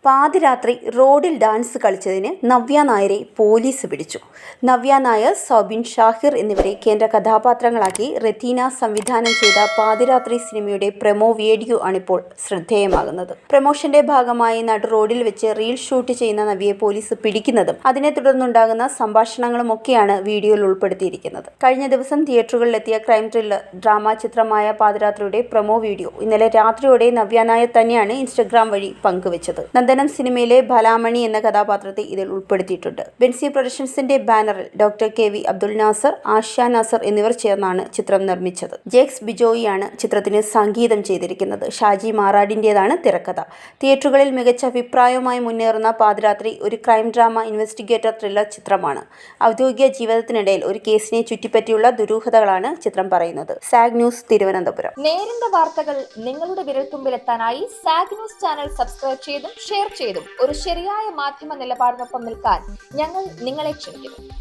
പാതിരാത്രി റോഡിൽ ഡാൻസ് കളിച്ചതിന് നവ്യ നായരെ പോലീസ് പിടിച്ചു. നവ്യ നായർ, സൗബിൻ ഷാഹിർ എന്നിവരെ കേന്ദ്ര കഥാപാത്രങ്ങളാക്കി റെറ്റീന സംവിധാനം ചെയ്ത പാതിരാത്രി സിനിമയുടെ പ്രൊമോ വീഡിയോ ആണിപ്പോൾ ശ്രദ്ധേയമാകുന്നത്. പ്രൊമോഷന്റെ ഭാഗമായി നടു റോഡിൽ വെച്ച് റീൽ ഷൂട്ട് ചെയ്യുന്ന നവ്യയെ പോലീസ് പിടിക്കുന്നതും അതിനെ തുടർന്നുണ്ടാകുന്ന സംഭാഷണങ്ങളുമൊക്കെയാണ് വീഡിയോയിൽ ഉൾപ്പെടുത്തിയിരിക്കുന്നത്. കഴിഞ്ഞ ദിവസം തിയേറ്ററുകളിലെത്തിയ ക്രൈം ത്രില്ലർ ഡ്രാമ ചിത്രമായ പാതിരാത്രിയുടെ പ്രൊമോ വീഡിയോ ഇന്നലെ രാത്രിയോടെ നവ്യ നായർ തന്നെയാണ് ഇൻസ്റ്റഗ്രാം വഴി പങ്കുവച്ചത്. നന്ദനം സിനിമയിലെ ഭലാമണി എന്ന കഥാപാത്രത്തെ ഇതിൽ ഉൾപ്പെടുത്തിയിട്ടുണ്ട്. ബെൻസി പ്രൊഡക്ഷൻസിന്റെ ബാനറിൽ doctor K V Abdul Nasar, Asha Nasar എന്നിവർ ചേർന്നാണ് ചിത്രം നിർമ്മിച്ചത്. ജേക്സ് ബിജോയിയാണ് ചിത്രത്തിന് സംഗീതം ചെയ്തിരിക്കുന്നത്. ഷാജി മാറാടിന്റേതാണ് തിരക്കഥ. തിയേറ്ററുകളിൽ മികച്ച അഭിപ്രായവുമായി മുന്നേറുന്ന പാതിരാത്രി ഒരു ക്രൈം ഡ്രാമ ഇൻവെസ്റ്റിഗേറ്റർ ത്രില്ലർ ചിത്രമാണ്. ഔദ്യോഗിക ജീവിതത്തിനിടയിൽ ഒരു കേസിനെ ചുറ്റിപ്പറ്റിയുള്ള ദുരൂഹതകളാണ് ചിത്രം പറയുന്നത്. Zag news, Thiruvananthapuram. നേരിന്റെ വാർത്തകൾ നിങ്ങളുടെ വിരൽത്തുമ്പിലെത്താനായി സാഗ് ന്യൂസ് ചാനൽ സബ്സ്ക്രൈബ് ചെയ്തും ഷെയർ ചെയ്തും ഒരു ശരിയായ മാധ്യമ നിലപാടിനൊപ്പം നിൽക്കാൻ ഞങ്ങൾ നിങ്ങളെ ക്ഷണിക്കുന്നു.